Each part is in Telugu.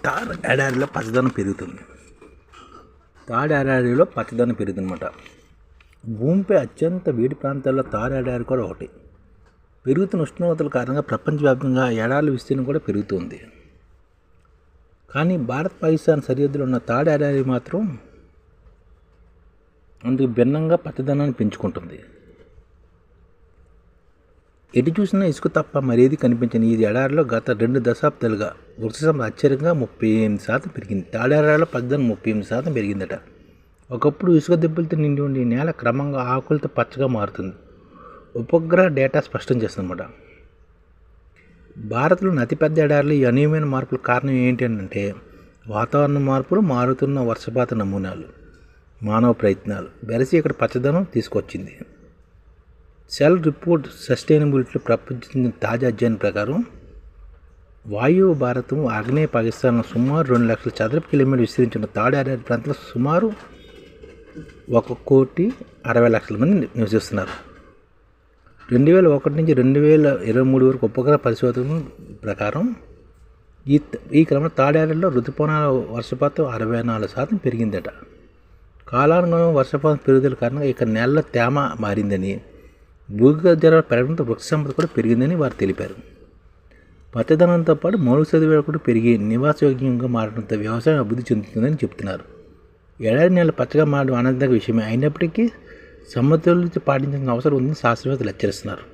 థార్ ఎడారిలో పచ్చదనం పెరుగుతుంది. థార్ ఎడారిలో పచ్చదనం పెరుగుతుందన్నమాట. భూమిపై అత్యంత వేడి ప్రాంతాల్లో థార్ ఎడారి కూడా ఒకటి. పెరుగుతున్న ఉష్ణోగ్రతల కారణంగా ప్రపంచవ్యాప్తంగా ఎడారుల విస్తీర్ణం కూడా పెరుగుతుంది. కానీ భారత్ పాకిస్తాన్ సరిహద్దులో ఉన్న థార్ ఎడారి మాత్రం అందుకు భిన్నంగా పచ్చదనాన్ని పెంచుకుంటుంది. ఎటు చూసినా ఇసుక తప్ప మరేది కనిపించని ఈ ఎడారిలో గత 2 దశాబ్దాలుగా వృక్ష ఆశ్చర్యంగా 38% పెరిగింది. థార్ ఎడారిలో పచ్చదనం 38% పెరిగిందట. ఒకప్పుడు ఇసుక దెబ్బలతో నిండి ఉండి నేల క్రమంగా ఆకులతో పచ్చగా మారుతుంది. ఉపగ్రహ డేటా స్పష్టం చేస్తుందన్నమాట. భారత్లోని అతిపెద్ద ఎడారిలో ఈ అనూహ్యమైన మార్పుల కారణం ఏంటి అంటే వాతావరణ మార్పులు, మారుతున్న వర్షపాత నమూనాలు, మానవ ప్రయత్నాలు బెరసి ఇక్కడ పచ్చదనం తీసుకొచ్చింది. సెల్ రిపోర్ట్ సస్టైనబిలిటీలో ప్రపంచ తాజా అధ్యయనం ప్రకారం వాయువ్య భారతం, ఆగ్నేయ పాకిస్తాన్లో సుమారు 2 లక్షల చదరపు కిలోమీటర్లు విస్తరించిన థార్ ఎడారి ప్రాంతంలో సుమారు 1,60,00,000 మంది నివసిస్తున్నారు. 2001 నుంచి 2023 వరకు ఉపగ్రహ పరిశోధన ప్రకారం ఈ క్రమంలో థార్ ఎడారిలో ఋతుపవనాల వర్షపాతం 64% పెరిగిందట. కాలానుగుణంగా వర్షపాతం పెరుగుదల కారణంగా ఇక్కడ నేలలో తేమ మారిందని, భూగర్భ జలాల పెరగడంతో వృక్ష సంపద కూడా పెరిగిందని వారు తెలిపారు. పచ్చదనంతో పాటు మౌలిక సదుపాయాలు కూడా పెరిగి నివాసయోగ్యంగా మారడంతో వ్యవసాయం అభివృద్ధి చెందుతుందని చెబుతున్నారు. ఎడారి నేల పచ్చగా మారడం ఆనందక విషయమే అయినప్పటికీ సమతుల్యత పాటించాల్సిన అవసరం ఉందని శాస్త్రవేత్తలు హెచ్చరిస్తున్నారు.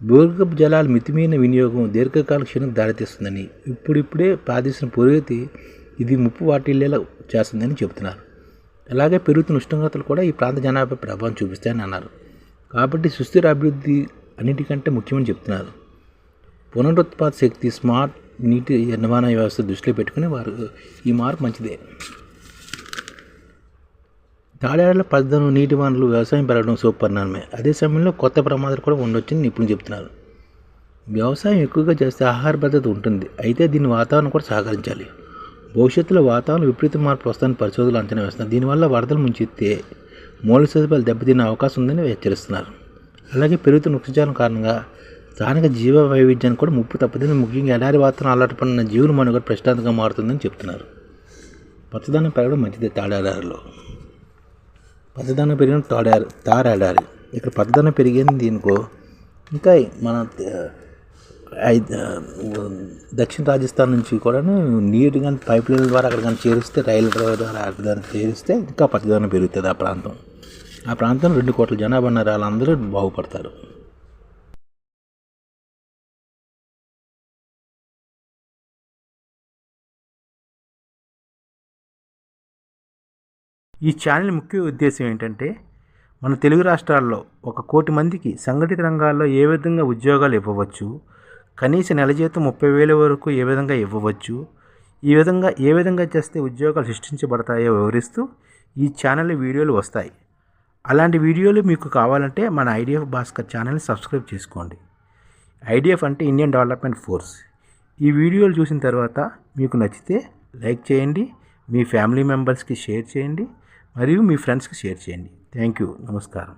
భూగర్భ జలాల మితిమీరిన వినియోగం దీర్ఘకాల క్షీణతకు దారితీస్తుందని, ఇప్పుడిప్పుడే ప్రాదేశిక పురోగతి ఇది ముప్పు వాటిల్లేలా చేస్తుందని చెబుతున్నారు. అలాగే పెరుగుతున్న ఉష్ణోగ్రతలు కూడా ఈ ప్రాంత జనాభాపై ప్రభావం చూపిస్తాయని అన్నారు. కాబట్టి సుస్థిర అభివృద్ధి అన్నిటికంటే ముఖ్యమని చెప్తున్నారు. పునరుత్పాదక శక్తి, స్మార్ట్ నీటి నిర్వహణ వ్యవస్థ దృష్టిలో పెట్టుకుని వారు ఈ మార్పు మంచిదే. థార్ ఎడారిలో పచ్చదనం, నీటి వనరులు, వ్యవసాయం పెరగడం శుభపరిణామమే. అదే సమయంలో కొత్త ప్రమాదాలు కూడా ఉండొచ్చని నిపుణులు చెబుతున్నారు. వ్యవసాయం ఎక్కువగా చేస్తే ఆహార భద్రత ఉంటుంది. అయితే దీని వాతావరణం కూడా సహకరించాలి. భవిష్యత్తులో వాతావరణ విపరీత మార్పులు వస్తాయని పరిశోధనలు అంచనా వేస్తున్నారు. దీనివల్ల వరదలు ముంచెత్తే మౌలిక సదుపాయాలు దెబ్బతినే అవకాశం ఉందని హెచ్చరిస్తున్నారు. అలాగే పెరుగుతున్న వృక్షజాలం కారణంగా స్థానిక జీవ వైవిధ్యానికి కూడా ముప్పు తప్పదని, ముఖ్యంగా ఎడారి వాతావరణం అలవాటు పడిన జీవుల మనుగడ ప్రశ్నార్థకంగా మారుతుందని చెప్తున్నారు. పచ్చదనం పెరగడం మంచిదే. థార్ ఎడారిలో పచ్చదనం పెరిగిన థార్ ఎడారి ఇక్కడ పచ్చదనం పెరిగింది. దీనికో ఇంకా మన దక్షిణ రాజస్థాన్ నుంచి కూడా నీరు కానీ పైప్ లైన్ల ద్వారా అక్కడ కానీ చేరిస్తే, రైలు ద్వారా దాన్ని చేరిస్తే ఇంకా పచ్చదనం పెరుగుతుంది. ఆ ప్రాంతం 2 కోట్ల జనాభా ఉన్నారు. వాళ్ళందరూ బాగుపడతారు. ఈ ఛానల్ ముఖ్య ఉద్దేశం ఏంటంటే మన తెలుగు రాష్ట్రాల్లో 1 కోటి మందికి సంఘటిత రంగాల్లో ఏ విధంగా ఉద్యోగాలు ఇవ్వవచ్చు, కనీస నెల జీతం 30,000 వరకు ఏ విధంగా ఇవ్వవచ్చు, ఏ విధంగా చేస్తే ఉద్యోగాలు సృష్టించబడతాయో వివరిస్తూ ఈ ఛానల్లో వీడియోలు వస్తాయి. అలాంటి వీడియోలు మీకు కావాలంటే మన ఐడిఎఫ్ భాస్కర్ ఛానల్ని సబ్స్క్రైబ్ చేసుకోండి. ఐడిఎఫ్ అంటే ఇండియన్ డెవలప్మెంట్ ఫోర్స్. ఈ వీడియోలు చూసిన తర్వాత మీకు నచ్చితే లైక్ చేయండి, మీ ఫ్యామిలీ మెంబర్స్కి షేర్ చేయండి, మరియు మీ ఫ్రెండ్స్కి షేర్ చేయండి. Thank you. నమస్కారం.